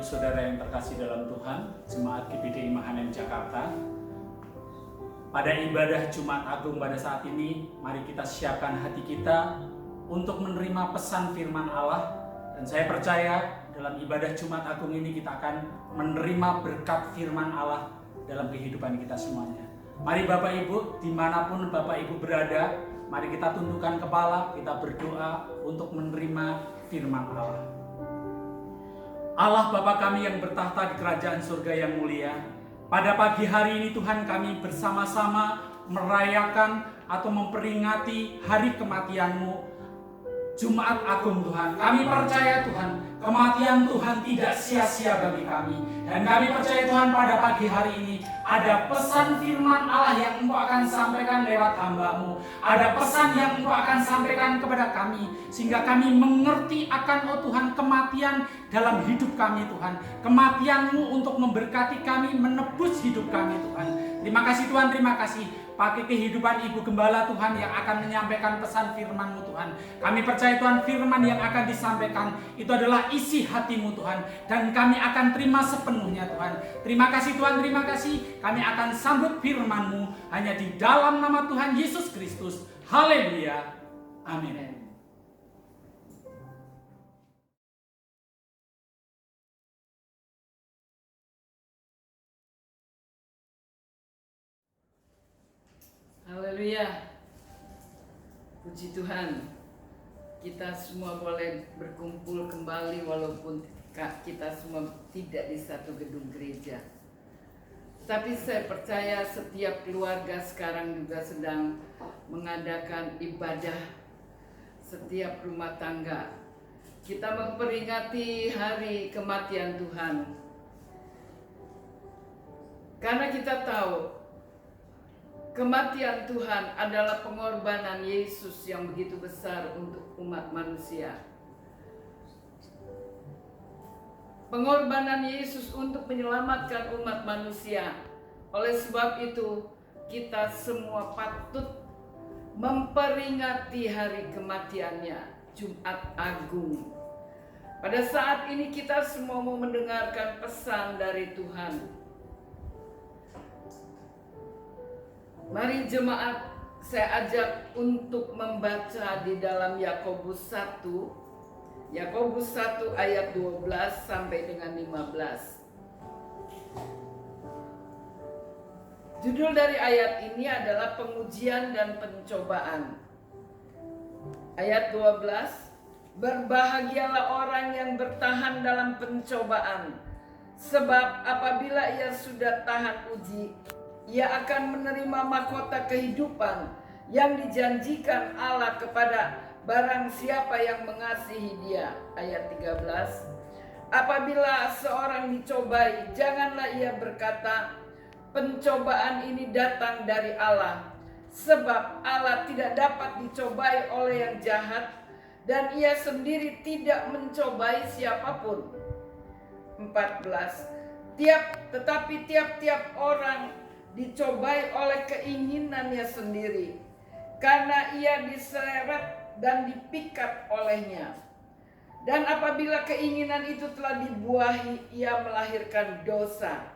Ibu Saudara yang terkasih dalam Tuhan, Jemaat GBDI Mahanen Jakarta. Pada ibadah Jumat Agung pada saat ini, mari kita siapkan hati kita untuk menerima pesan firman Allah. Dan saya percaya dalam ibadah Jumat Agung ini kita akan menerima berkat firman Allah dalam kehidupan kita semuanya. Mari Bapak Ibu, dimanapun Bapak Ibu berada, mari kita tundukkan kepala, kita berdoa untuk menerima firman Allah. Allah Bapa kami yang bertahta di kerajaan surga yang mulia, pada pagi hari ini Tuhan kami bersama-sama merayakan atau memperingati hari kematian-Mu, Jumat Agung Tuhan. Kami percaya Tuhan, kematian Tuhan tidak sia-sia bagi kami. Dan kami percaya Tuhan pada pagi hari ini ada pesan firman Allah yang Engkau akan sampaikan lewat hamba-Mu. Ada pesan yang Engkau akan sampaikan kepada kami, sehingga kami mengerti akan Tuhan kematian dalam hidup kami Tuhan. Kematian-Mu untuk memberkati kami, menebus hidup kami Tuhan. Terima kasih Tuhan, terima kasih. Pakai kehidupan Ibu Gembala Tuhan yang akan menyampaikan pesan firman-Mu Tuhan. Kami percaya Tuhan firman yang akan disampaikan itu adalah isi hati-Mu Tuhan. Dan kami akan terima sepenuhnya Tuhan. Terima kasih Tuhan, terima kasih. Kami akan sambut firman-Mu hanya di dalam nama Tuhan Yesus Kristus. Haleluya. Amin. Haleluya. Puji Tuhan. Kita semua boleh berkumpul kembali walaupun kita semua tidak di satu gedung gereja. Tapi saya percaya setiap keluarga sekarang juga sedang mengadakan ibadah, setiap rumah tangga. Kita memperingati hari kematian Tuhan. Karena kita tahu kematian Tuhan adalah pengorbanan Yesus yang begitu besar untuk umat manusia. Pengorbanan Yesus untuk menyelamatkan umat manusia. Oleh sebab itu, kita semua patut memperingati hari kematiannya, Jumat Agung. Pada saat ini kita semua mau mendengarkan pesan dari Tuhan. Mari jemaat, saya ajak untuk membaca di dalam Yakobus 1 ayat 12 sampai dengan 15. Judul dari ayat ini adalah pengujian dan pencobaan. Ayat 12, berbahagialah orang yang bertahan dalam pencobaan, sebab apabila ia sudah tahan uji, ia akan menerima mahkota kehidupan yang dijanjikan Allah kepada barang siapa yang mengasihi Dia. Ayat 13. Apabila seorang dicobai, janganlah ia berkata, pencobaan ini datang dari Allah, sebab Allah tidak dapat dicobai oleh yang jahat, dan ia sendiri tidak mencobai siapapun. 14. Tetapi tiap-tiap orang dicobai oleh keinginannya sendiri, karena ia diseret dan dipikat olehnya. Dan apabila keinginan itu telah dibuahi, ia melahirkan dosa.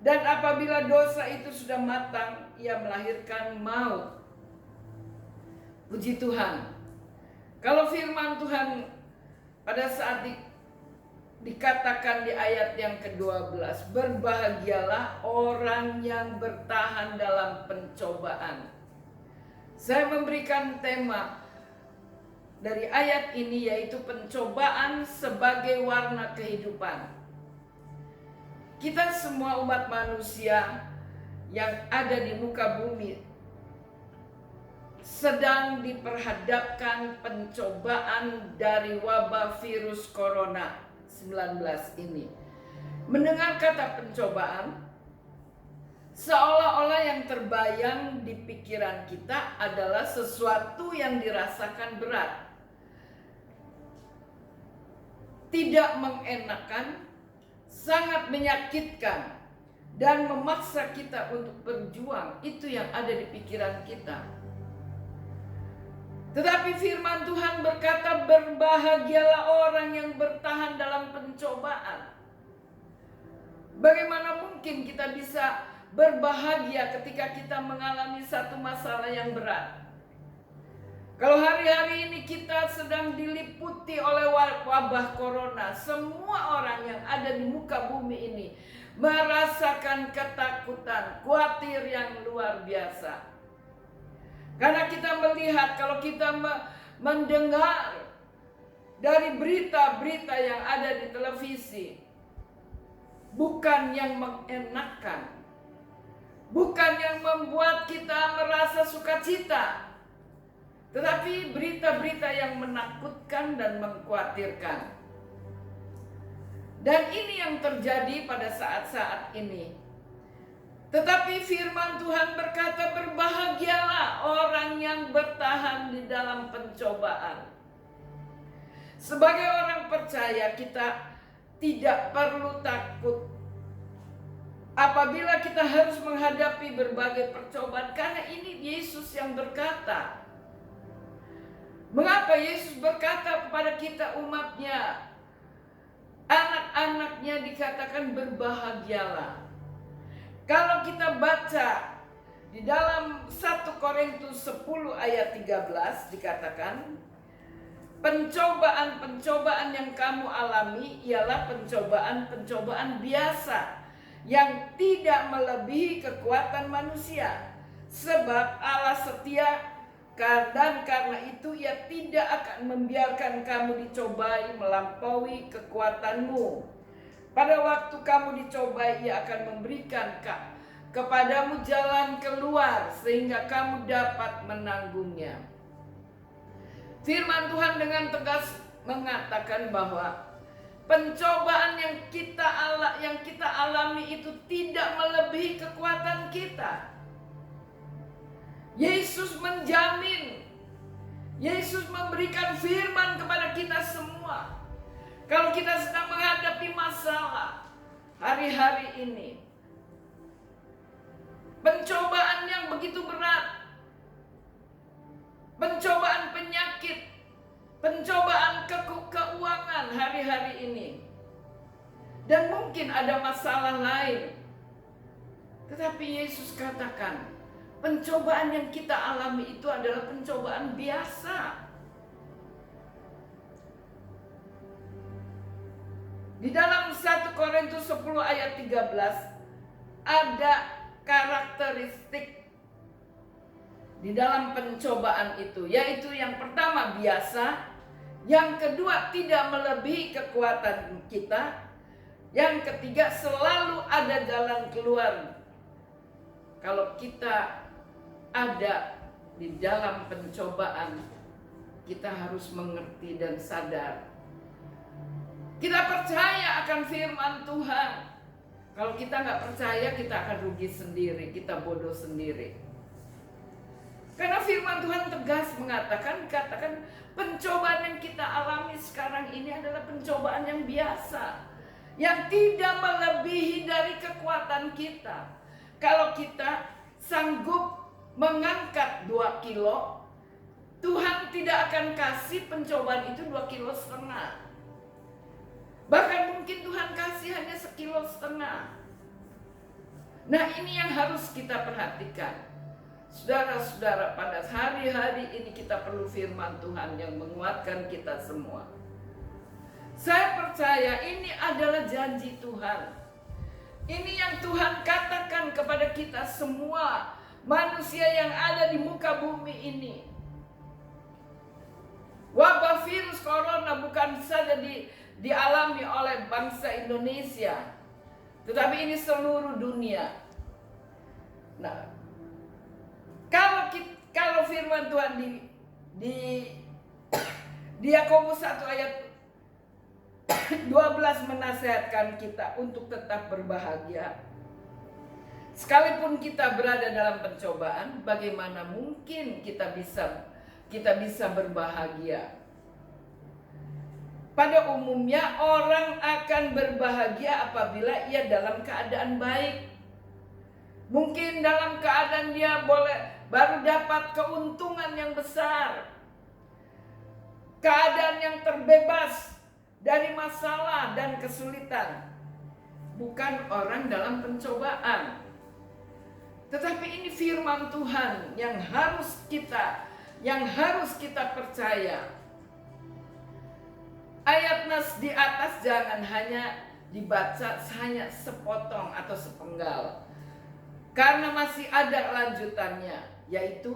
Dan apabila dosa itu sudah matang, ia melahirkan maut. Puji Tuhan. Kalau firman Tuhan pada saat dikatakan di ayat yang ke-12, berbahagialah orang yang bertahan dalam pencobaan. Saya memberikan tema dari ayat ini, yaitu pencobaan sebagai warna kehidupan. Kita semua umat manusia yang ada di muka bumi sedang diperhadapkan pencobaan dari wabah virus corona 19 ini. Mendengar kata pencobaan, seolah-olah yang terbayang di pikiran kita adalah sesuatu yang dirasakan berat, tidak mengenakan, sangat menyakitkan, dan memaksa kita untuk berjuang. Itu yang ada di pikiran kita. Tetapi firman Tuhan berkata, berbahagialah orang yang bertahan dalam pencobaan. Bagaimana mungkin kita bisa berbahagia ketika kita mengalami satu masalah yang berat? Kalau hari-hari ini kita sedang diliputi oleh wabah corona, semua orang yang ada di muka bumi ini merasakan ketakutan, khawatir yang luar biasa. Karena kita melihat, kalau kita mendengar dari berita-berita yang ada di televisi, bukan yang mengenakan, bukan yang membuat kita merasa sukacita, tetapi berita-berita yang menakutkan dan mengkhawatirkan. Dan ini yang terjadi pada saat-saat ini. Tetapi firman Tuhan berkata, berbahagialah orang yang bertahan di dalam pencobaan. Sebagai orang percaya, kita tidak perlu takut apabila kita harus menghadapi berbagai percobaan, karena ini Yesus yang berkata. Mengapa Yesus berkata kepada kita umatnya, anak-anaknya dikatakan berbahagialah? Kalau kita baca di dalam 1 Korintus 10 ayat 13 dikatakan, pencobaan-pencobaan yang kamu alami ialah pencobaan-pencobaan biasa yang tidak melebihi kekuatan manusia. Sebab Allah setia, dan karena itu Ia tidak akan membiarkan kamu dicobai melampaui kekuatanmu. Pada waktu kamu dicobai, Ia akan memberikan kepadamu jalan keluar sehingga kamu dapat menanggungnya. Firman Tuhan dengan tegas mengatakan bahwa pencobaan yang kita alami itu tidak melebihi kekuatan kita. Yesus menjamin, Yesus memberikan firman kepada kita semua. Kalau kita sedang menghadapi masalah hari-hari ini, pencobaan yang begitu berat, pencobaan penyakit, pencobaan keuangan hari-hari ini, dan mungkin ada masalah lain. Tetapi Yesus katakan, pencobaan yang kita alami itu adalah pencobaan biasa. Di dalam 1 Korintus 10 ayat 13 ada karakteristik di dalam pencobaan itu, yaitu yang pertama biasa, yang kedua tidak melebihi kekuatan kita, yang ketiga selalu ada jalan keluar. Kalau kita ada di dalam pencobaan, kita harus mengerti dan sadar. Kita percaya akan firman Tuhan. Kalau kita nggak percaya, kita akan rugi sendiri, kita bodoh sendiri. Karena firman Tuhan tegas katakan pencobaan yang kita alami sekarang ini adalah pencobaan yang biasa, yang tidak melebihi dari kekuatan kita. Kalau kita sanggup mengangkat 2 kilo, Tuhan tidak akan kasih pencobaan itu 2,5 kilo. Bahkan mungkin Tuhan kasih hanya 1,5 kilo. Nah, ini yang harus kita perhatikan. Saudara-saudara, pada hari-hari ini kita perlu firman Tuhan yang menguatkan kita semua. Saya percaya ini adalah janji Tuhan. Ini yang Tuhan katakan kepada kita semua, manusia yang ada di muka bumi ini. Wabah virus corona bukan saja dialami oleh bangsa Indonesia, tetapi ini seluruh dunia. Nah, kalau firman Tuhan di Yakobus 1 ayat 12 menasihatkan kita untuk tetap berbahagia. Sekalipun kita berada dalam pencobaan, bagaimana mungkin kita bisa berbahagia? Pada umumnya orang akan berbahagia apabila ia dalam keadaan baik. Mungkin dalam keadaan dia baru dapat keuntungan yang besar, keadaan yang terbebas dari masalah dan kesulitan. bukan orang dalam pencobaan. Tetapi ini firman Tuhan yang harus kita percaya. Ayat nas di atas jangan hanya dibaca hanya sepotong atau sepenggal. Karena masih ada lanjutannya, yaitu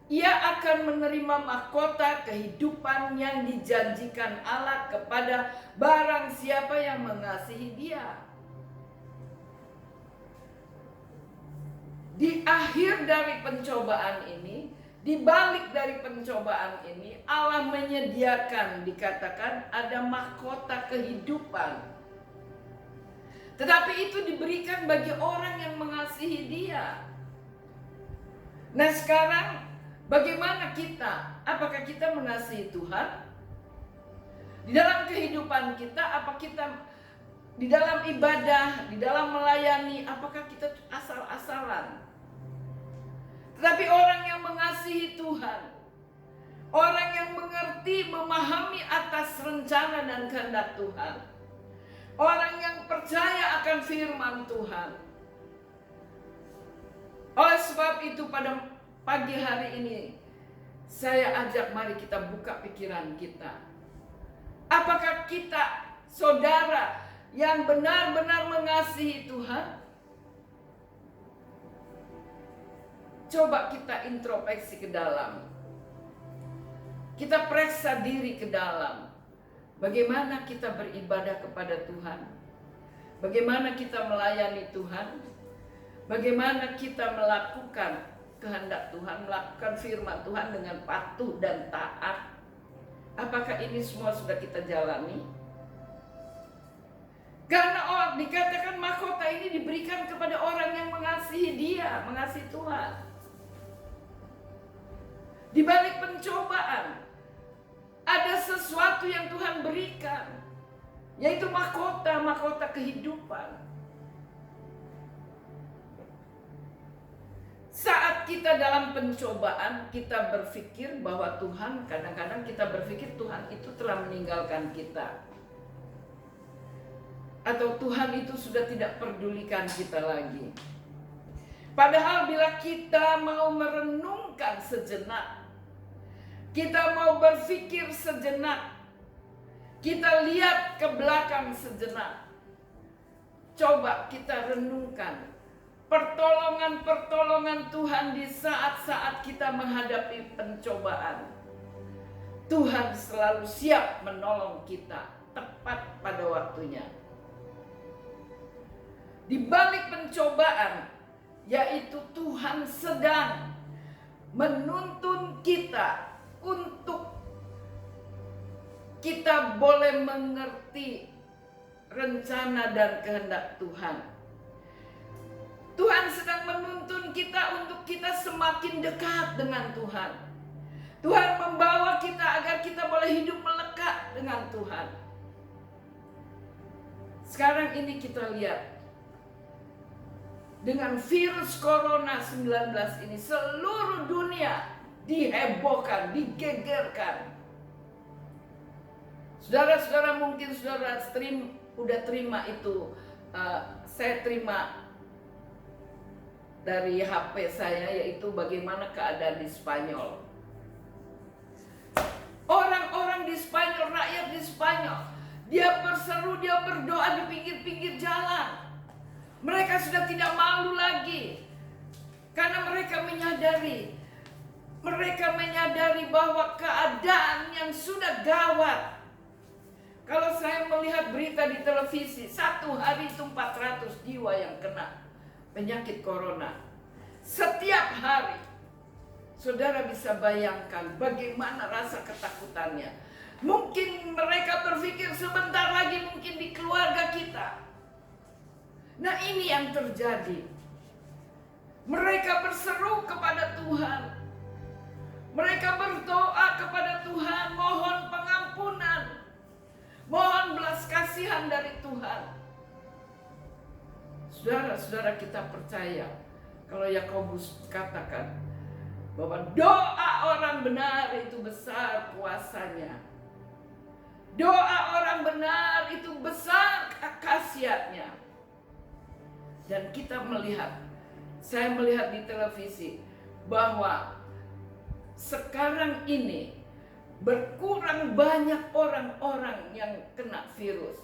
ia akan menerima mahkota kehidupan yang dijanjikan Allah kepada barang siapa yang mengasihi Dia. Di akhir dari pencobaan ini, di balik dari pencobaan ini, Allah menyediakan, dikatakan ada mahkota kehidupan. Tetapi itu diberikan bagi orang yang mengasihi Dia. Nah sekarang bagaimana kita? Apakah kita mengasihi Tuhan? Di dalam kehidupan kita, apa kita di dalam ibadah, di dalam melayani, apakah kita asal-asalan? Tetapi orang yang mengasihi Tuhan, orang yang mengerti, memahami atas rencana dan kehendak Tuhan, orang yang percaya akan firman Tuhan. Oleh sebab itu pada pagi hari ini saya ajak mari kita buka pikiran kita. Apakah kita saudara yang benar-benar mengasihi Tuhan? Coba kita introspeksi ke dalam. Kita periksa diri ke dalam. Bagaimana kita beribadah kepada Tuhan? Bagaimana kita melayani Tuhan? Bagaimana kita melakukan kehendak Tuhan, melakukan firman Tuhan dengan patuh dan taat? Apakah ini semua sudah kita jalani? Karena dikatakan mahkota ini diberikan kepada orang yang mengasihi Dia, mengasihi Tuhan. Di balik pencobaan ada sesuatu yang Tuhan berikan, yaitu mahkota kehidupan. Saat kita dalam pencobaan, kita berpikir bahwa Tuhan, kadang-kadang kita berpikir Tuhan itu telah meninggalkan kita, atau Tuhan itu sudah tidak pedulikan kita lagi. Padahal bila kita mau merenungkan sejenak, kita mau berpikir sejenak, kita lihat ke belakang sejenak, coba kita renungkan pertolongan-pertolongan Tuhan di saat-saat kita menghadapi pencobaan. Tuhan selalu siap menolong kita tepat pada waktunya. Di balik pencobaan, yaitu Tuhan sedang menuntun kita untuk kita boleh mengerti rencana dan kehendak Tuhan. Tuhan sedang menuntun kita untuk kita semakin dekat dengan Tuhan. Tuhan membawa kita agar kita boleh hidup melekat dengan Tuhan. Sekarang ini kita lihat, dengan virus corona 19 ini seluruh dunia dihebohkan, digegerkan. Saudara-saudara mungkin saudara udah terima itu, saya terima dari HP saya, yaitu bagaimana keadaan di Spanyol. Orang-orang di Spanyol, rakyat di Spanyol, dia berseru, dia berdoa di pinggir-pinggir jalan. Mereka sudah tidak malu lagi, karena mereka menyadari bahwa keadaan yang sudah gawat. Kalau saya melihat berita di televisi, satu hari itu 400 jiwa yang kena penyakit corona. Setiap hari. Saudara bisa bayangkan bagaimana rasa ketakutannya. Mungkin mereka berpikir sebentar lagi mungkin di keluarga kita. Nah ini yang terjadi. Mereka berseru kepada Tuhan. Mereka berdoa kepada Tuhan, mohon pengampunan, mohon belas kasihan dari Tuhan. Saudara-saudara, kita percaya kalau Yakobus katakan bahwa doa orang benar itu besar kuasanya. Doa orang benar itu besar khasiatnya. Dan kita melihat, saya melihat di televisi bahwa sekarang ini berkurang banyak orang-orang yang kena virus.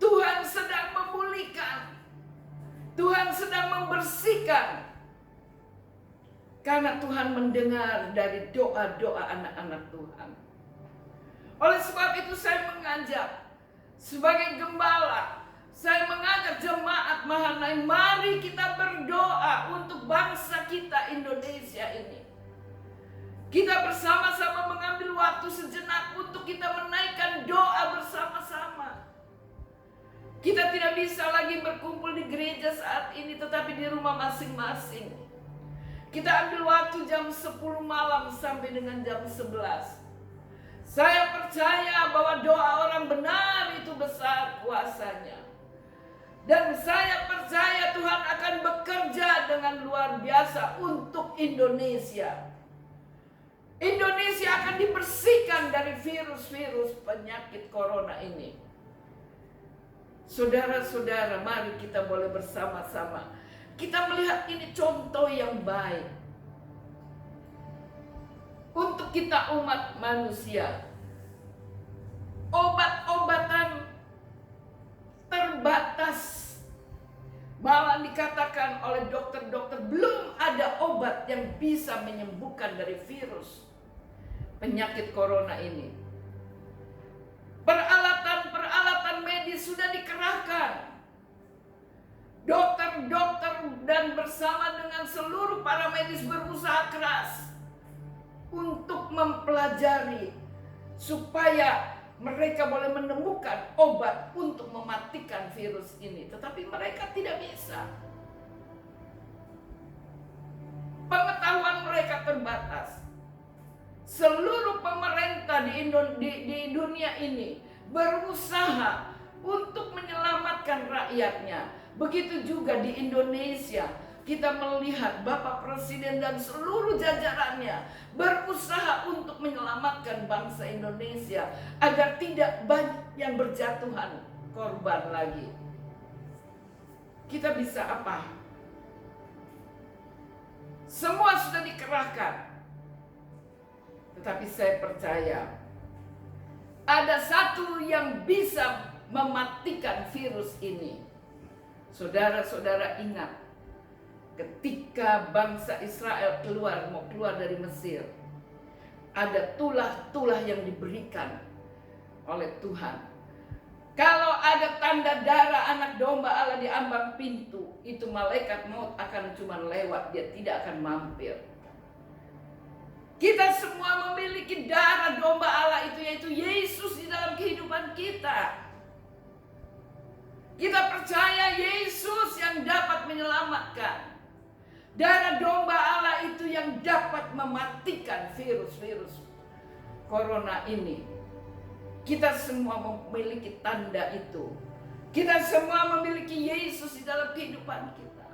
Tuhan sedang memulihkan, Tuhan sedang membersihkan. Karena Tuhan mendengar dari doa-doa anak-anak Tuhan. Oleh sebab itu saya mengajak sebagai gembala, saya mengajak jemaat Mahanaim, mari kita berdoa untuk bangsa kita Indonesia ini. Kita bersama-sama mengambil waktu sejenak untuk kita menaikkan doa bersama-sama. Kita tidak bisa lagi berkumpul di gereja saat ini, tetapi di rumah masing-masing. Kita ambil waktu jam 10 malam sampai dengan jam 11. Saya percaya bahwa doa orang benar itu besar kuasanya. Dan saya percaya Tuhan akan bekerja dengan luar biasa untuk Indonesia. Indonesia akan dibersihkan dari virus-virus penyakit corona ini. Saudara-saudara, mari kita boleh bersama-sama. Kita melihat ini contoh yang baik untuk kita umat manusia. Obat-obatan terbatas. Malah dikatakan oleh dokter-dokter belum ada obat yang bisa menyembuhkan dari virus penyakit corona ini. Peralatan-peralatan medis sudah dikerahkan. Dokter-dokter dan bersama dengan seluruh para medis berusaha keras untuk mempelajari supaya mereka boleh menemukan obat untuk mematikan virus ini. Tetapi mereka tidak bisa. Pengetahuan mereka terbatas. Seluruh pemerintah di dunia ini berusaha untuk menyelamatkan rakyatnya. Begitu juga di Indonesia. Kita melihat Bapak Presiden dan seluruh jajarannya berusaha untuk menyelamatkan bangsa Indonesia agar tidak banyak yang berjatuhan korban lagi. Kita bisa apa? Semua sudah dikerahkan. Tetapi saya percaya ada satu yang bisa mematikan virus ini. Saudara-saudara ingat, ketika bangsa Israel mau keluar dari Mesir, ada tulah-tulah yang diberikan oleh Tuhan. Kalau ada tanda darah anak domba Allah di ambang pintu, itu malaikat maut akan cuma lewat, dia tidak akan mampir. Kita semua memiliki darah domba Allah itu, yaitu Yesus di dalam kehidupan kita. Kita percaya Yesus yang dapat menyelamatkan. Darah domba Allah itu yang dapat mematikan virus-virus corona ini. Kita semua memiliki tanda itu. Kita semua memiliki Yesus di dalam kehidupan kita.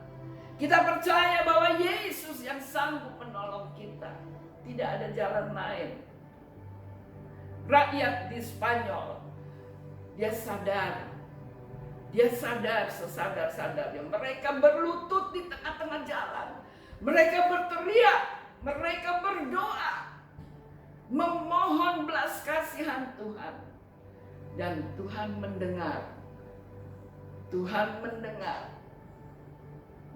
Kita percaya bahwa Yesus yang sanggup menolong kita. Tidak ada jalan lain. Rakyat di Spanyol, dia sadar sesadar-sadarnya. Mereka berlutut di tengah-tengah jalan. Mereka berteriak, mereka berdoa, memohon belas kasihan Tuhan. Dan Tuhan mendengar. Tuhan mendengar.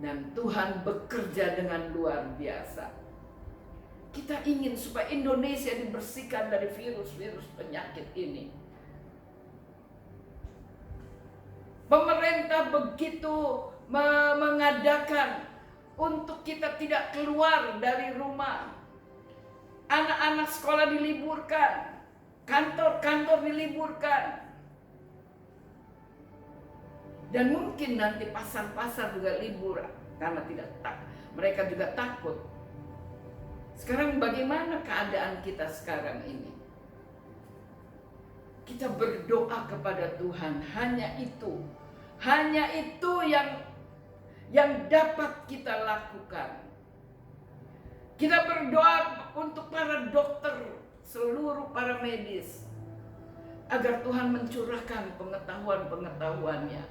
Dan Tuhan bekerja dengan luar biasa. Kita ingin supaya Indonesia dibersihkan dari virus-virus penyakit ini. Pemerintah begitu mengadakan untuk kita tidak keluar dari rumah. Anak-anak sekolah diliburkan, kantor-kantor diliburkan. Dan mungkin nanti pasar-pasar juga libur karena mereka juga takut. Sekarang bagaimana keadaan kita sekarang ini? Kita berdoa kepada Tuhan, hanya itu yang dapat kita lakukan. Kita berdoa untuk para dokter, seluruh para medis, agar Tuhan mencurahkan pengetahuan-pengetahuannya.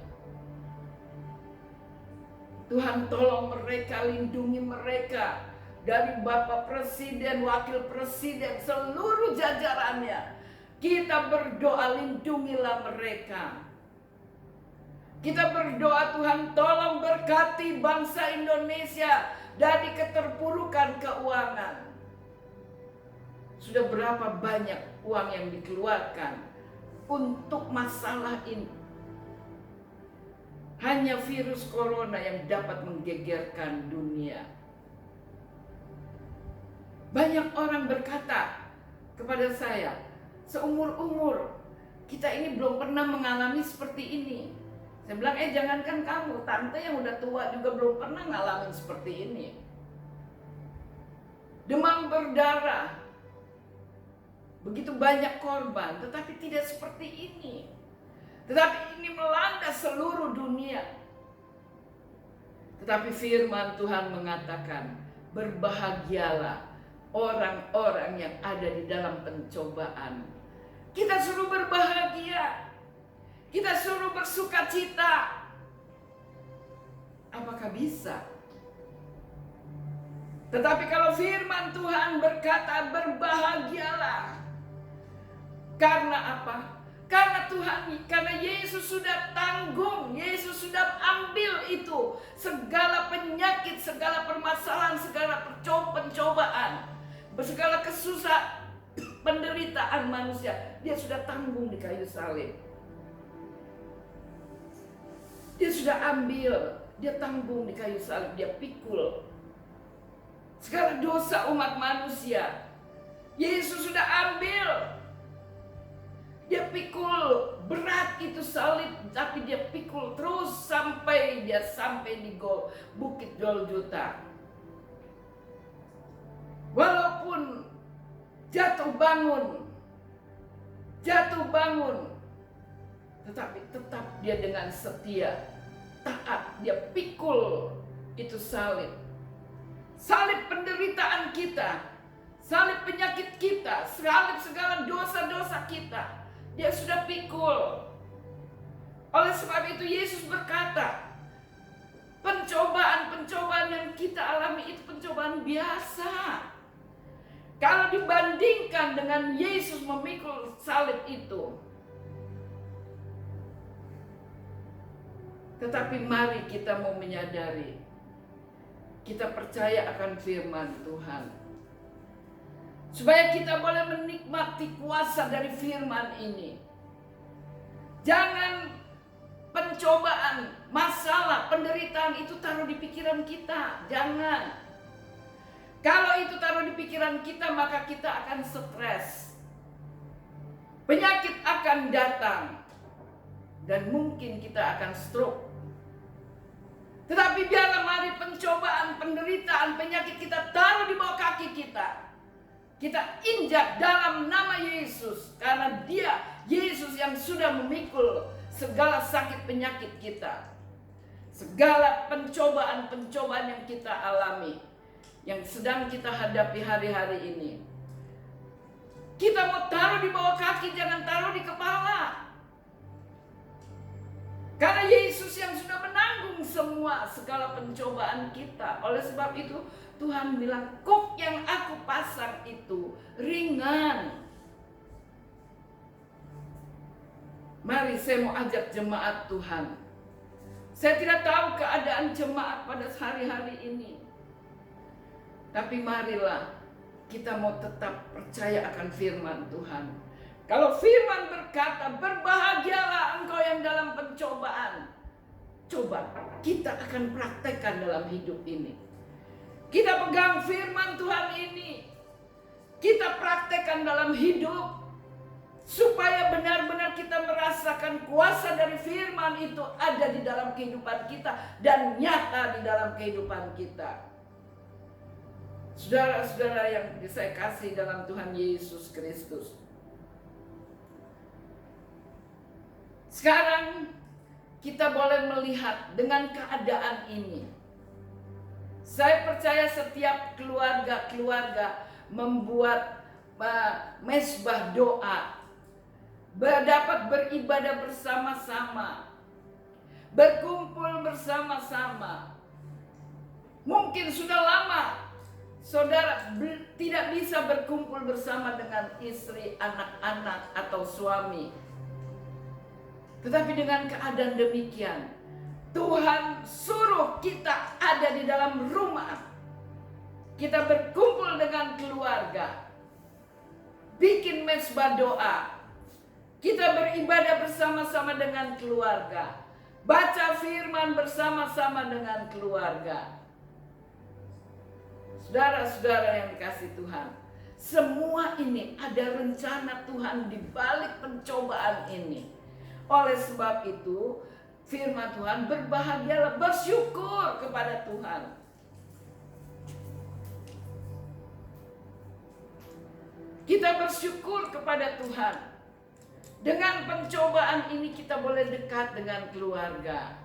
Tuhan tolong mereka, lindungi mereka dari Bapak Presiden, Wakil Presiden, seluruh jajarannya. Kita berdoa, lindungilah mereka. Kita berdoa, Tuhan tolong berkati bangsa Indonesia dari keterpurukan keuangan. Sudah berapa banyak uang yang dikeluarkan untuk masalah ini. Hanya virus corona yang dapat menggegerkan dunia. Banyak orang berkata kepada saya, seumur-umur kita ini belum pernah mengalami seperti ini. Saya bilang, jangankan kamu, tante yang udah tua juga belum pernah ngalamin seperti ini. Demam berdarah, begitu banyak korban, tetapi tidak seperti ini. Tetapi ini melanda seluruh dunia. Tetapi firman Tuhan mengatakan, berbahagialah orang-orang yang ada di dalam pencobaan. Kita suruh berbahagia. Kita suruh bersuka cita. Apakah bisa? Tetapi kalau firman Tuhan berkata berbahagialah. Karena apa? Karena Yesus sudah tanggung, Yesus sudah ambil itu. Segala penyakit, segala permasalahan, segala pencobaan, segala kesusahan, penderitaan manusia, dia sudah tanggung di kayu salib. Dia sudah ambil, dia tanggung di kayu salib, dia pikul segala dosa umat manusia. Yesus sudah ambil. Dia pikul berat itu salib, tapi dia pikul terus sampai dia sampai di Bukit Golgota. Walaupun jatuh bangun, tetapi tetap dia dengan setia, taat, dia pikul itu salib. Salib penderitaan kita, salib penyakit kita, salib segala dosa-dosa kita. Dia sudah pikul. Oleh sebab itu Yesus berkata, pencobaan-pencobaan yang kita alami itu pencobaan biasa. Kalau dibandingkan dengan Yesus memikul salib itu. Tetapi mari kita mau menyadari, kita percaya akan firman Tuhan, supaya kita boleh menikmati kuasa dari firman ini. Jangan pencobaan, masalah, penderitaan itu taruh di pikiran kita. Jangan. Kalau itu taruh di pikiran kita, maka kita akan stres. Penyakit akan datang. Dan mungkin kita akan stroke. Tetapi biarlah mari pencobaan, penderitaan, penyakit kita taruh di bawah kaki kita. Kita injak dalam nama Yesus. Karena dia, Yesus yang sudah memikul segala sakit penyakit kita. Segala pencobaan-pencobaan yang kita alami, yang sedang kita hadapi hari-hari ini. Kita mau taruh di bawah kaki, jangan taruh di kepala. Karena Yesus yang sudah menanggung semua segala pencobaan kita. Oleh sebab itu Tuhan bilang, kuk yang aku pasang itu ringan. Mari saya mau ajak jemaat Tuhan. Saya tidak tahu keadaan jemaat pada hari-hari ini. Tapi marilah kita mau tetap percaya akan firman Tuhan. Kalau firman berkata, berbahagialah engkau yang dalam pencobaan. Coba kita akan praktekkan dalam hidup ini. Kita pegang firman Tuhan ini. Kita praktekkan dalam hidup. Supaya benar-benar kita merasakan kuasa dari firman itu ada di dalam kehidupan kita. Dan nyata di dalam kehidupan kita. Saudara-saudara yang saya kasih dalam Tuhan Yesus Kristus. Sekarang kita boleh melihat dengan keadaan ini. Saya percaya setiap keluarga-keluarga membuat mezbah doa. Dapat beribadah bersama-sama. Berkumpul bersama-sama. Mungkin sudah lama saudara tidak bisa berkumpul bersama dengan istri, anak-anak, atau suami. Tetapi dengan keadaan demikian, Tuhan suruh kita ada di dalam rumah. Kita berkumpul dengan keluarga, bikin mezbah doa. Kita beribadah bersama-sama dengan keluarga, baca firman bersama-sama dengan keluarga. Saudara-saudara yang dikasihi Tuhan, semua ini ada rencana Tuhan di balik pencobaan ini. Oleh sebab itu, firman Tuhan, berbahagialah, bersyukur kepada Tuhan. Kita bersyukur kepada Tuhan. Dengan pencobaan ini kita boleh dekat dengan keluarga.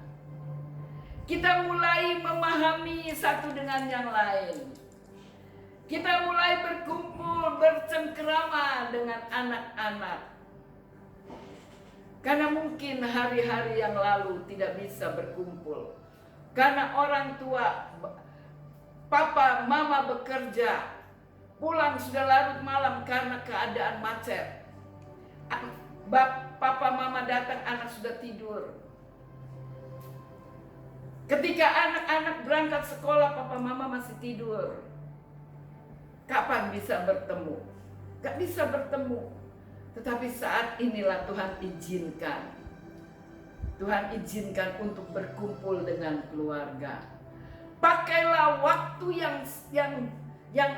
Kita mulai memahami satu dengan yang lain. Kita mulai berkumpul, bercengkerama dengan anak-anak. Karena mungkin hari-hari yang lalu tidak bisa berkumpul. Karena orang tua, papa, mama bekerja. Pulang sudah larut malam karena keadaan macet. Papa, mama datang, anak sudah tidur. Ketika anak-anak berangkat sekolah, papa, mama masih tidur. Kapan bisa bertemu? Gak bisa bertemu. Tetapi saat inilah Tuhan izinkan. Tuhan izinkan untuk berkumpul dengan keluarga. Pakailah waktu yang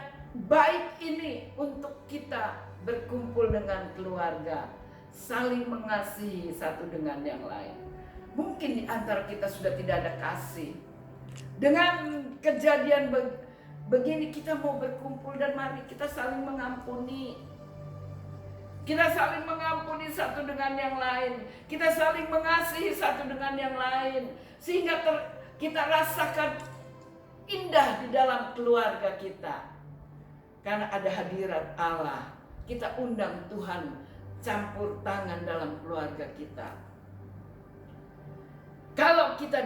baik ini untuk kita berkumpul dengan keluarga. Saling mengasihi satu dengan yang lain. Mungkin di antara kita sudah tidak ada kasih. Dengan kejadian begini kita mau berkumpul dan mari kita saling mengampuni. Kita saling mengampuni satu dengan yang lain. Kita saling mengasihi satu dengan yang lain. Sehingga kita rasakan indah di dalam keluarga kita. Karena ada hadirat Allah. Kita undang Tuhan campur tangan dalam keluarga kita. Kalau kita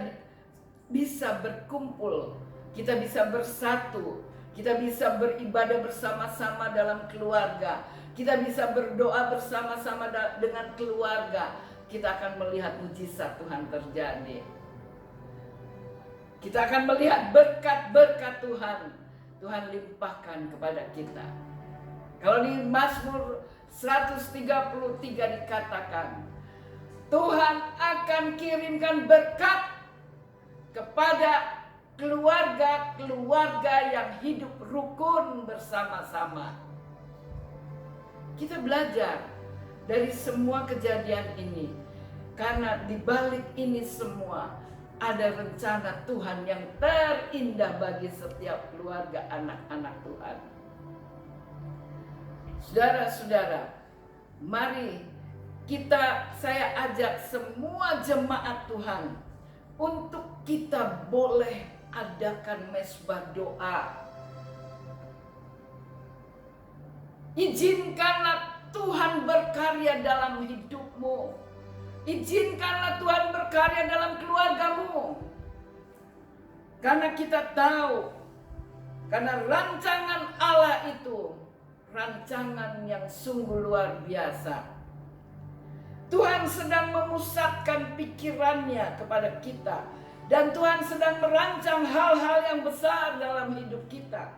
bisa berkumpul, kita bisa bersatu, kita bisa beribadah bersama-sama dalam keluarga, kita bisa berdoa bersama-sama dengan keluarga, kita akan melihat mujizat Tuhan terjadi. Kita akan melihat berkat-berkat Tuhan limpahkan kepada kita. Kalau di Mazmur 133 dikatakan, Tuhan akan kirimkan berkat kepada keluarga-keluarga yang hidup rukun bersama-sama. Kita belajar dari semua kejadian ini. Karena di balik ini semua ada rencana Tuhan yang terindah bagi setiap keluarga anak-anak Tuhan. Saudara-saudara, mari saya ajak semua jemaat Tuhan untuk kita boleh adakan mezbah doa. Izinkanlah Tuhan berkarya dalam hidupmu. Izinkanlah Tuhan berkarya dalam keluargamu. Karena kita tahu, karena rancangan Allah itu rancangan yang sungguh luar biasa. Tuhan sedang memusatkan pikirannya kepada kita. Dan Tuhan sedang merancang hal-hal yang besar dalam hidup kita.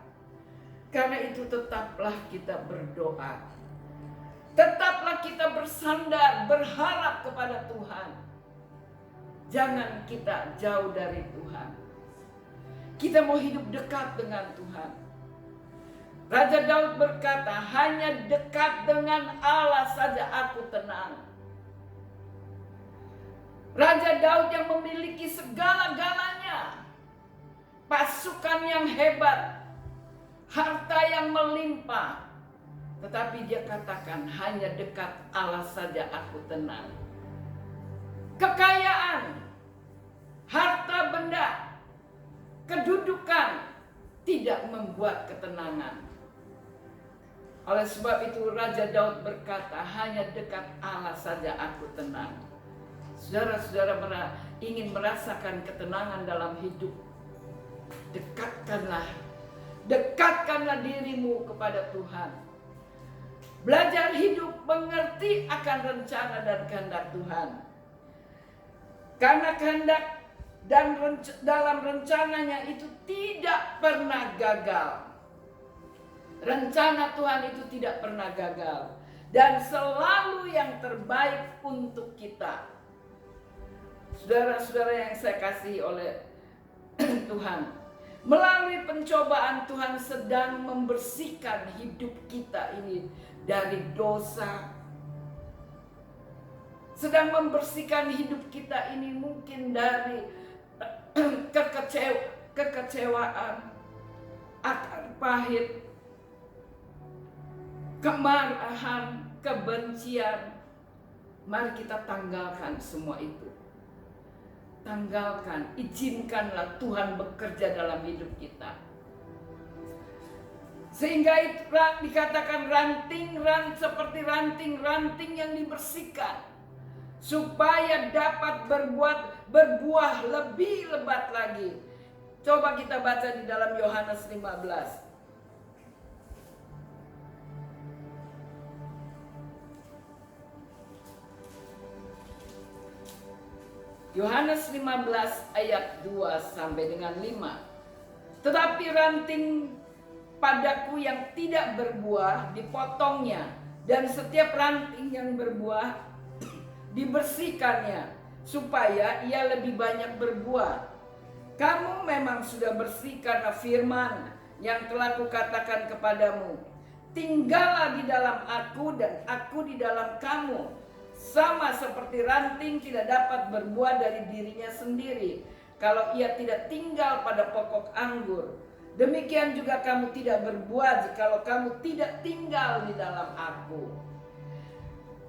Karena itu tetaplah kita berdoa. Tetaplah kita bersandar, berharap kepada Tuhan. Jangan kita jauh dari Tuhan. Kita mau hidup dekat dengan Tuhan. Raja Daud berkata, hanya dekat dengan Allah saja aku tenang. Raja Daud yang memiliki segala-galanya, pasukan yang hebat, harta yang melimpah, tetapi dia katakan hanya dekat Allah saja aku tenang. Kekayaan, harta benda, kedudukan tidak membuat ketenangan. Oleh sebab itu Raja Daud berkata, hanya dekat Allah saja aku tenang. Saudara-saudara ingin merasakan ketenangan dalam hidup. Dekatkanlah dirimu kepada Tuhan. Belajar hidup mengerti akan rencana dan kehendak Tuhan. Karena kehendak dan dalam rencananya itu tidak pernah gagal. Rencana Tuhan itu tidak pernah gagal. Dan selalu yang terbaik untuk kita. Saudara-saudara yang saya kasihi oleh Tuhan, melalui pencobaan Tuhan sedang membersihkan hidup kita ini dari dosa. Sedang membersihkan hidup kita ini mungkin dari kekecewaan, akar pahit, kemarahan, kebencian. Mari kita tanggalkan semua itu. Tanggalkan, izinkanlah Tuhan bekerja dalam hidup kita. Sehingga itu dikatakan seperti ranting-ranting yang dibersihkan, supaya dapat berbuah lebih lebat lagi. Coba kita baca di dalam Yohanes 15. Yohanes 15 ayat 2 sampai dengan 5. Tetapi ranting padaku yang tidak berbuah dipotongnya, dan setiap ranting yang berbuah dibersihkannya, supaya ia lebih banyak berbuah. Kamu memang sudah bersih karena firman yang telah kukatakan kepadamu. Tinggallah di dalam aku dan aku di dalam kamu. Sama seperti ranting tidak dapat berbuah dari dirinya sendiri kalau ia tidak tinggal pada pokok anggur. Demikian juga kamu tidak berbuah jikalau kamu tidak tinggal di dalam aku.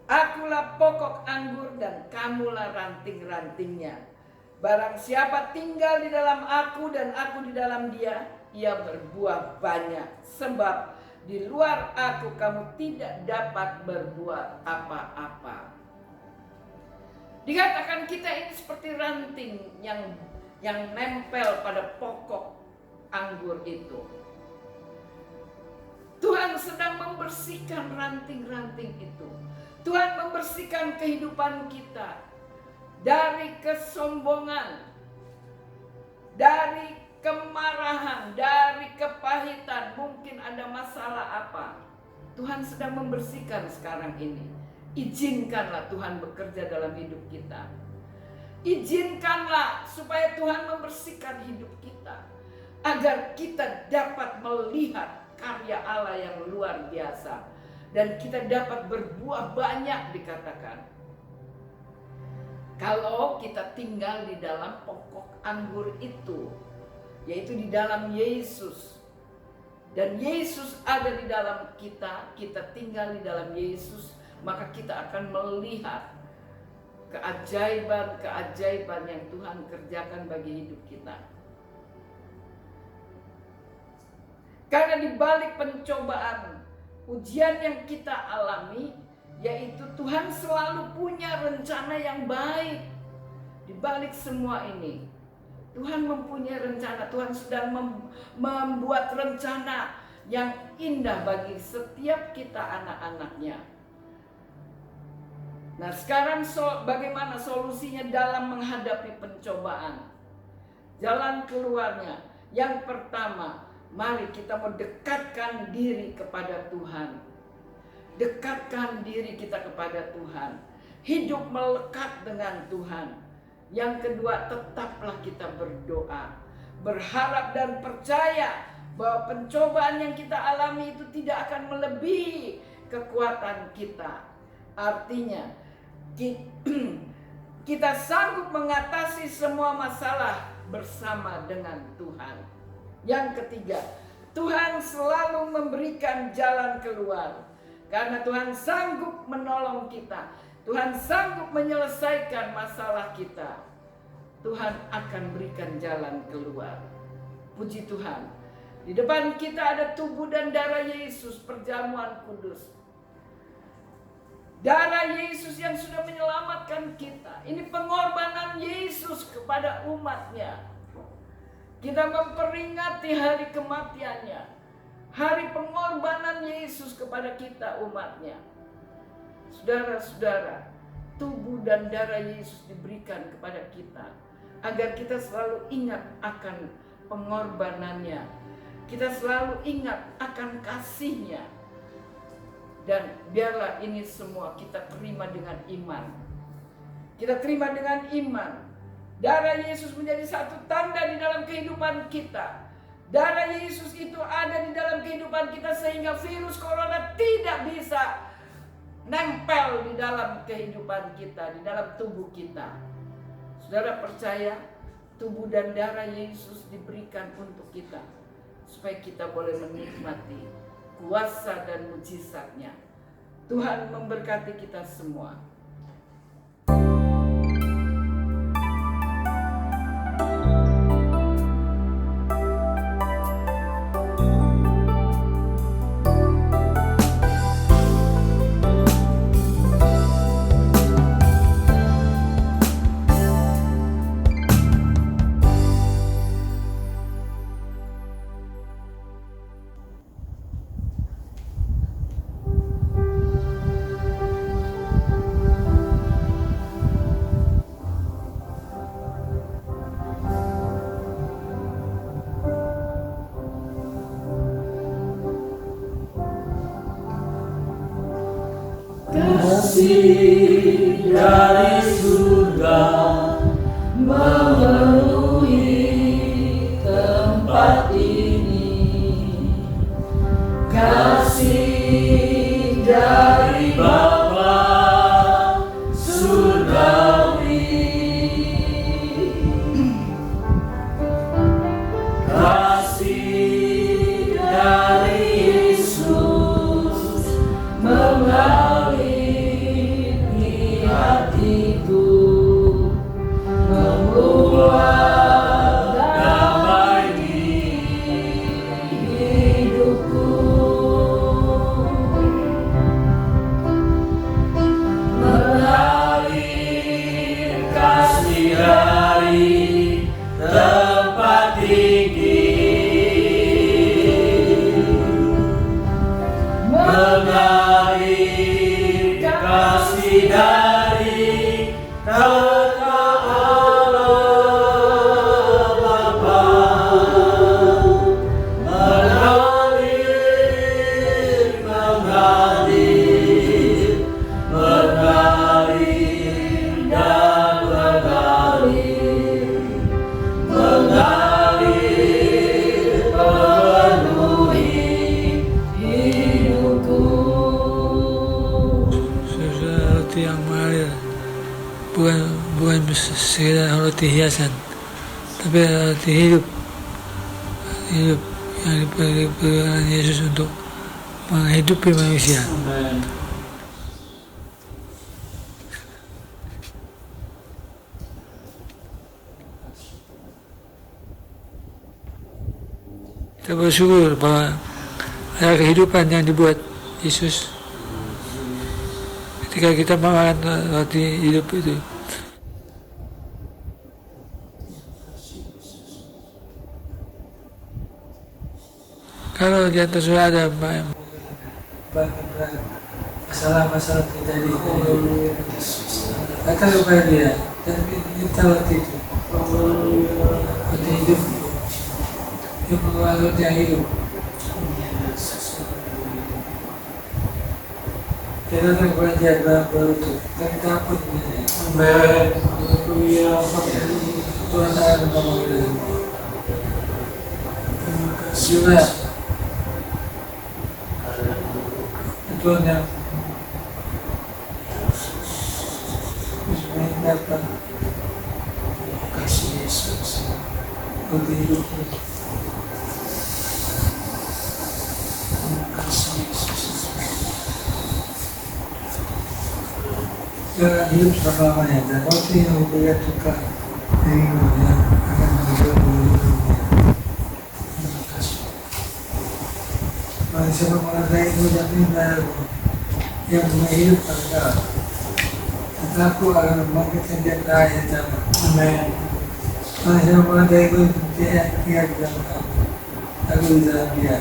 Akulah pokok anggur dan kamulah ranting-rantingnya. Barang siapa tinggal di dalam aku dan aku di dalam dia, ia berbuah banyak. Sebab di luar aku kamu tidak dapat berbuat apa-apa. Dikatakan kita ini seperti ranting yang nempel pada pokok anggur itu. Tuhan sedang membersihkan ranting-ranting itu. Tuhan membersihkan kehidupan kita dari kesombongan, dari kemarahan, dari kepahitan. Mungkin ada masalah apa. Tuhan sedang membersihkan sekarang ini. Izinkanlah Tuhan bekerja dalam hidup kita. Izinkanlah supaya Tuhan membersihkan hidup kita, agar kita dapat melihat karya Allah yang luar biasa, dan kita dapat berbuah banyak. Dikatakan kalau kita tinggal di dalam pokok anggur itu, yaitu di dalam Yesus, dan Yesus ada di dalam kita, kita tinggal di dalam Yesus, maka kita akan melihat keajaiban-keajaiban yang Tuhan kerjakan bagi hidup kita. Karena di balik pencobaan, ujian yang kita alami, yaitu Tuhan selalu punya rencana yang baik. Di balik semua ini, Tuhan mempunyai rencana. Tuhan sedang membuat rencana yang indah bagi setiap kita anak-anaknya. Nah, sekarang bagaimana solusinya dalam menghadapi pencobaan? Jalan keluarnya, yang pertama, mari kita mendekatkan diri kepada Tuhan. Dekatkan diri kita kepada Tuhan. Hidup melekat dengan Tuhan. Yang kedua, tetaplah kita berdoa, berharap dan percaya bahwa pencobaan yang kita alami itu tidak akan melebihi kekuatan kita. Artinya kita sanggup mengatasi semua masalah bersama dengan Tuhan. Yang ketiga, Tuhan selalu memberikan jalan keluar. Karena Tuhan sanggup menolong kita, Tuhan sanggup menyelesaikan masalah kita, Tuhan akan berikan jalan keluar. Puji Tuhan. Di depan kita ada tubuh dan darah Yesus, perjamuan kudus. Darah Yesus yang sudah menyelamatkan kita. Ini pengorbanan Yesus kepada umatnya. Kita memperingati hari kematiannya, hari pengorbanan Yesus kepada kita umatnya. Saudara-saudara, tubuh dan darah Yesus diberikan kepada kita agar kita selalu ingat akan pengorbanannya. Kita selalu ingat akan kasih-Nya. Dan biarlah ini semua kita terima dengan iman. Kita terima dengan iman. Darah Yesus menjadi satu tanda di dalam kehidupan kita. Darah Yesus itu ada di dalam kehidupan kita sehingga virus corona tidak bisa nempel di dalam kehidupan kita, di dalam tubuh kita. Saudara percaya tubuh dan darah Yesus diberikan untuk kita supaya kita boleh menikmati kuasa dan mujizat-Nya. Tuhan memberkati kita semua. Kasih dari surga memenuhi tempat ini. Kasih dari Bapa surgawi. Kasih dari Yesus mengalir di hatiku, membuat damai di hidupku. Mengalir kasih dari tempat tinggi, mengalir kasih dari tahta Allah Bapa, mengalir, mengalir, mengalir dan mengalir, mengalir penuhi hidupku. Roti yang mengalir bukan sekedar roti hiasan, tapi roti hidup yang diberikan Yesus untuk menghidupi manusia. Kita bersyukur bahwa ada kehidupan yang dibuat Yesus ketika kita makan roti hidup itu. Kalau di atas sudah ada masalah-masalah kita di kata kepada dia, dan kita roti itu, roti hidup, dia mengeluarkan roti yang hidup. Kita datang kepada dia dalam berlutut, dan kita pun Tuhan akan menolong kita semua. Juga Tuhan yang mendapat kasih Yesus untuk hidup ini. Kasih Yesus jangan hidup selama-lamanya, dan roti yang diberikan Tuhan dirimu yang akan menjadi hidupnya. Terima kasih. Mari siapa mengenai menjamin darahmu yang menghidupkan engkau, dan aku akan membangkitkan dia ke akhir zaman. Amin. Saya mengajar itu dia di dalam kamu, aku di dalam dia.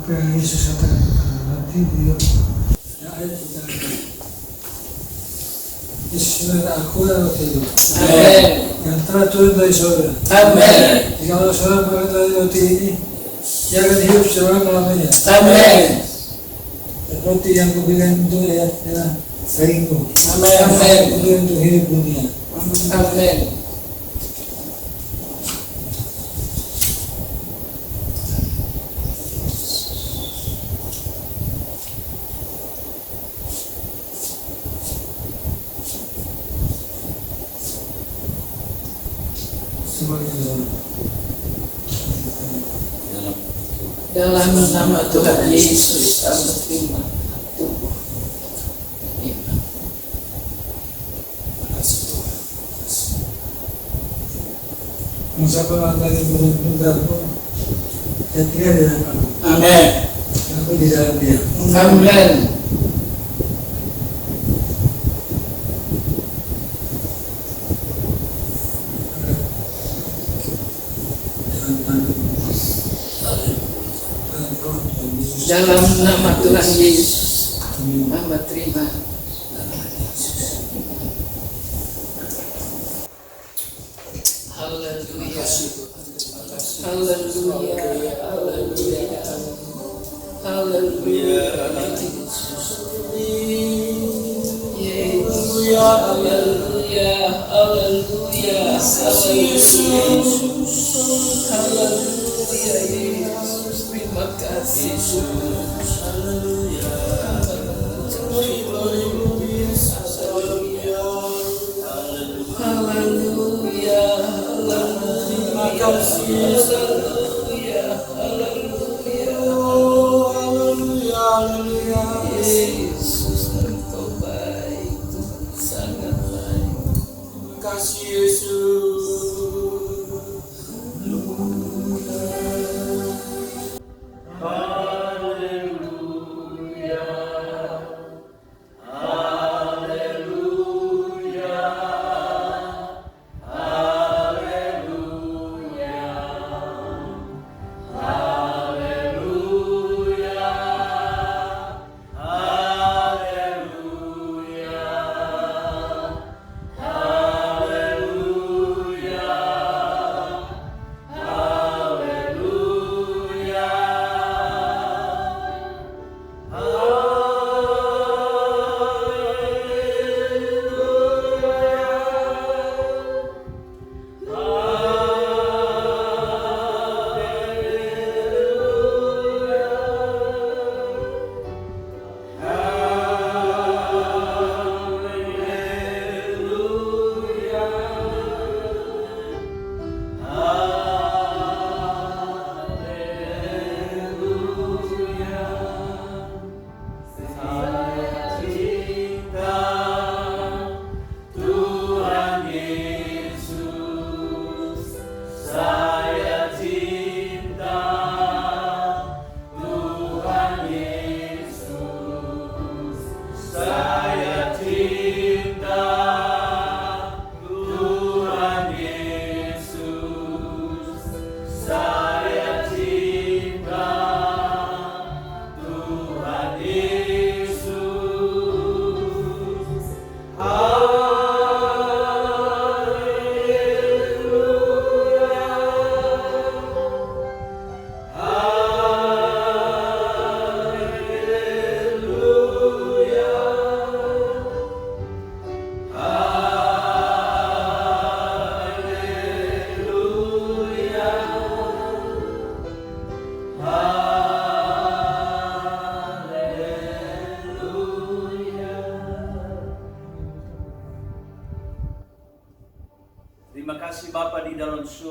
Apa yang Yesus katakan nanti dia ayat kita Yesus adalah aku dan roti hidup. Amin. Yang telah turun dari surga. Amin. Jika Allah seorang makan dari roti ini, dia akan hidup selama-lamanya. Amin. Dan roti yang kuberikan untuk dia adalah dagingku. Amin. Amin. Kuberikan untuk hidup dunia. Amin. Semuanya Dalam nama Tuhan Yesus, kami terima tubuh. Iman. Siapa dari benar-benarku dan tidak di dalam aku. Amin. Aku di dalam dia. Amin. Dalam nama Tuhan Yesus, Mama terima. Haleluya. Haleluya. Haleluya. Haleluya. Yesus. Haleluya. Haleluya. Haleluya. Yesus. Terima kasih Yesus. Haleluya. Haleluya. Terima kasih Yesus. Haleluya. Yesus, Engkau baik, Tuhan sangat baik. Terima kasih Yesus.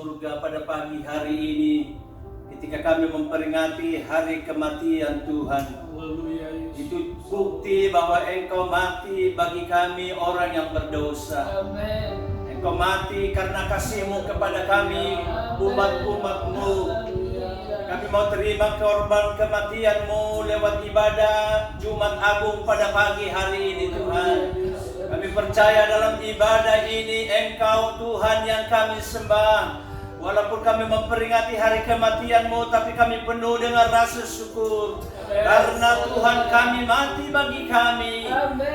surga, pada pagi hari ini ketika kami memperingati hari kematian Tuhan, Haleluya Yesus. itu bukti bahwa Engkau mati bagi kami orang yang berdosa. Amin. Engkau mati karena kasih-Mu kepada kami, umat-umat-Mu. Kami mau terima korban kematian-Mu lewat ibadah Jumat Agung pada pagi hari ini Tuhan. Kami percaya dalam ibadah ini Engkau Tuhan yang kami sembah. Walaupun kami memperingati hari kematian-Mu, tapi kami penuh dengan rasa syukur. Karena Tuhan kami mati bagi kami.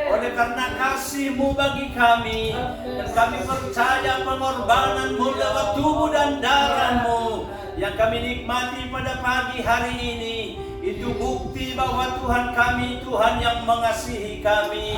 Oleh karena kasih-Mu bagi kami. Dan kami percaya pengorbanan-Mu lewat tubuh dan darah-Mu yang kami nikmati pada pagi hari ini. Itu bukti bahwa Tuhan kami, Tuhan yang mengasihi kami.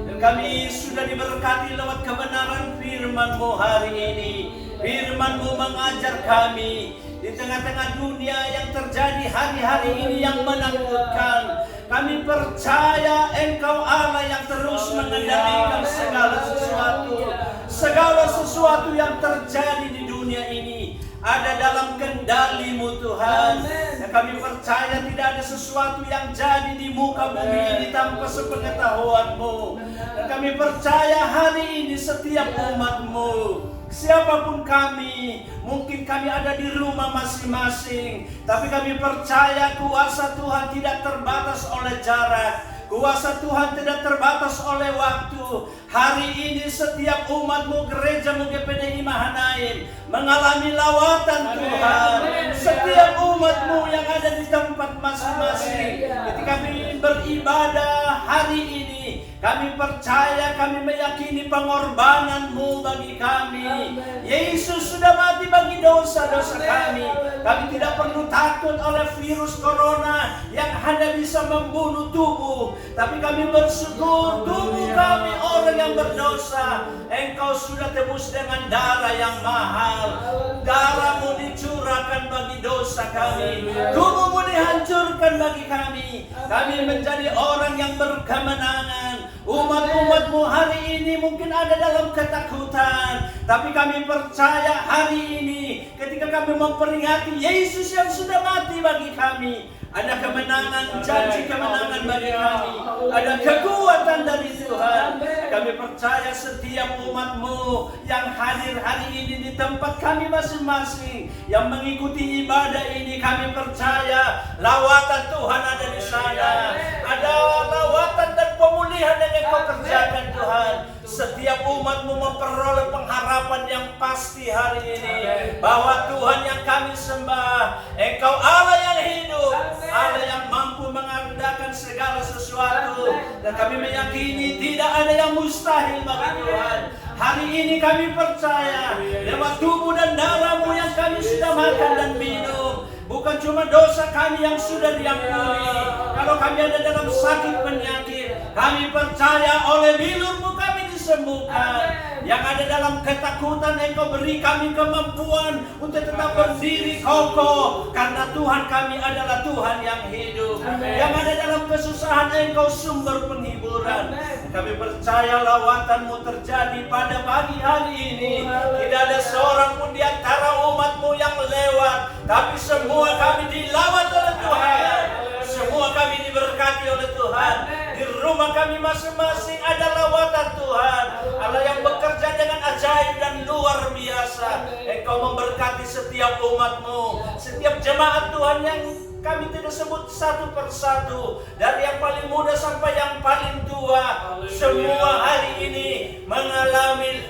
Dan kami sudah diberkati lewat kebenaran firman-Mu hari ini. Firman-Mu mengajar kami di tengah-tengah dunia yang terjadi hari-hari ini yang menakutkan. Kami percaya Engkau Allah yang terus mengendalikan segala sesuatu. Segala sesuatu yang terjadi di dunia ini ada dalam kendali-Mu Tuhan. Dan kami percaya tidak ada sesuatu yang jadi di muka bumi ini tanpa sepengetahuan-Mu. Dan kami percaya hari ini setiap umat-Mu, siapapun kami, mungkin kami ada di rumah masing-masing, tapi kami percaya kuasa Tuhan tidak terbatas oleh jarak. Kuasa Tuhan tidak terbatas oleh waktu. Hari ini setiap umat-Mu, gereja-Mu GPDI Mahanaim mengalami lawatan Tuhan. Setiap umat-Mu yang ada di tempat masing-masing, ketika kami beribadah hari ini, kami percaya, kami meyakini pengorbanan-Mu bagi kami. Yesus sudah mati bagi dosa-dosa kami. Kami tidak perlu takut oleh virus corona yang hanya bisa membunuh tubuh. Tapi kami bersyukur tubuh kami orang yang berdosa, Engkau sudah tebus dengan darah yang mahal. Darah-Mu dicurahkan bagi dosa kami. Tubuh-Mu dihancurkan bagi kami. Kami menjadi orang yang berkemenangan. Umat-umat-Mu hari ini mungkin ada dalam ketakutan, tapi kami percaya hari ini ketika kami memperingati Yesus yang sudah mati bagi kami, ada kemenangan, janji kemenangan bagi kami. Ada kekuatan dari Tuhan. Kami percaya setiap umat-Mu yang hadir hari ini di tempat kami masing-masing, yang mengikuti ibadah ini, kami percaya lawatan Tuhan ada di sana. Ada lawatan dan pemulihan yang Engkau kerjakan Tuhan. Setiap umat-Mu memperoleh pengharapan yang pasti hari ini, bahwa Tuhan yang kami sembah, Engkau Allah yang hidup, Allah yang mampu mengadakan segala sesuatu. Dan kami meyakini tidak ada yang mustahil bagi Tuhan. Hari ini kami percaya lewat tubuh dan darah-Mu yang kami sudah makan dan minum, bukan cuma dosa kami yang sudah diampuni. Kalau kami ada dalam sakit penyakit, kami percaya oleh bilur-Mu kami disembuhkan. Yang ada dalam ketakutan, Engkau beri kami kemampuan untuk tetap berdiri kokoh, karena Tuhan kami adalah Tuhan yang hidup. Yang ada dalam kesusahan, Engkau sumber penghiburan. Kami percaya lawatan-Mu terjadi pada pagi hari ini. Tidak ada seorang pun di antara umat-Mu yang lewat, tapi semua kami dilawat oleh Tuhan. Semua kami diberkati oleh Tuhan. Di rumah kami masing-masing ada lawatan Tuhan. Allah yang bekerja dengan ajaib dan luar biasa. Engkau memberkati setiap umat-Mu, setiap jemaat Tuhan yang kami tidak sebut satu persatu, dari yang paling muda sampai yang paling tua. Semua hari ini mengalami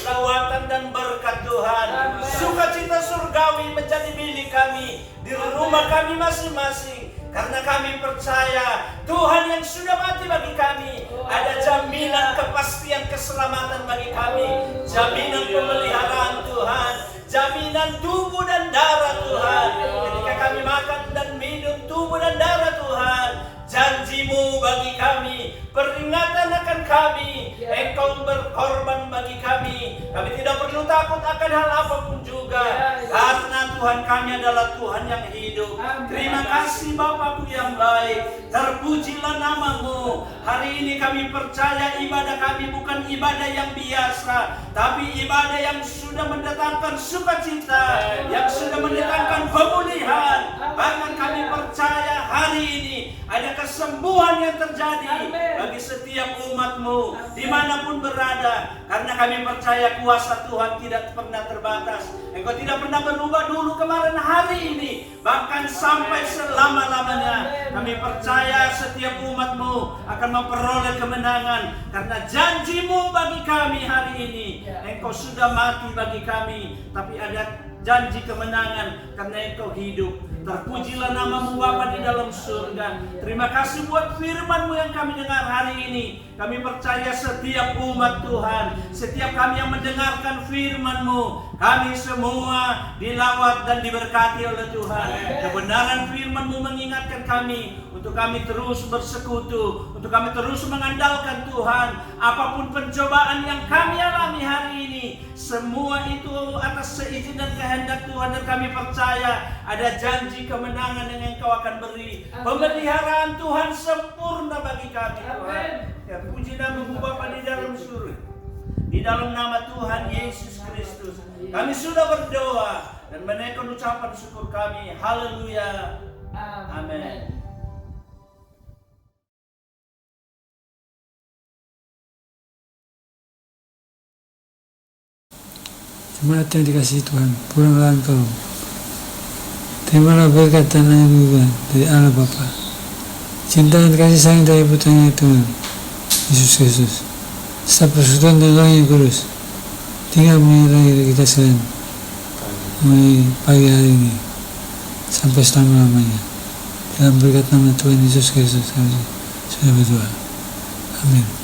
lawatan dan berkat Tuhan. Sukacita surgawi menjadi milik kami di rumah kami masing-masing. Karena kami percaya Tuhan yang sudah mati bagi kami, ada jaminan kepastian keselamatan bagi kami, jaminan pemeliharaan Tuhan, jaminan tubuh dan darah Tuhan. Ketika kami makan dan minum tubuh dan darah Tuhan, janji-Mu bagi kami, peringatan akan kami, Engkau berkorban bagi kami. Kami tidak perlu takut akan hal apapun juga, karena Tuhan kami adalah Tuhan yang hidup. Terima kasih Bapakku yang baik. Terpujilah namamu. Hari ini kami percaya ibadah kami bukan ibadah yang biasa, tapi ibadah yang sudah mendatangkan sukacita, yang sudah mendatangkan pemulihan. Bahkan kami percaya hari ini ada kesembuhan yang terjadi bagi setiap umatmu dimanapun berada. Karena kami percaya kuasa Tuhan tidak pernah terbatas. Engkau tidak pernah berubah dulu, kemarin, hari ini, bahkan sampai selama-lamanya. Kami percaya setiap umatmu akan memperoleh kemenangan. Karena janjimu bagi kami hari ini, Engkau sudah mati bagi kami, tapi ada janji kemenangan karena Engkau hidup. Terpujilah namamu Bapa di dalam surga. Terima kasih buat firman-Mu yang kami dengar hari ini. Kami percaya setiap umat Tuhan, setiap kami yang mendengarkan firman-Mu, kami semua dilawat dan diberkati oleh Tuhan. Kebenaran firman-Mu mengingatkan kami untuk kami terus bersekutu, untuk kami terus mengandalkan Tuhan. Apapun pencobaan yang kami alami hari ini, semua itu atas seizin dan kehendak Tuhan, dan kami percaya ada janji kemenangan yang Engkau akan beri. Pemeliharaan Tuhan sempurna bagi kami, Tuhan. Ya, puji namamu Bapa di dalam surga. Di dalam nama Tuhan Yesus Kristus, kami sudah berdoa dan menaikkan ucapan syukur kami. Haleluya. Amin. Jemaat yang dikasihi Tuhan, pulanglah engkau. Terimalah berkat dan anugerah dari Allah Bapa, cinta dan kasih sayang dari putranya Tuhan Yesus Kristus, serta persekutuan dan Roh yang kudus tinggal menyertai kita sekalian mulai pagi hari ini sampai selama-lamanya. Dalam berkat nama Tuhan Yesus Kristus kami sudah berdoa. Amin.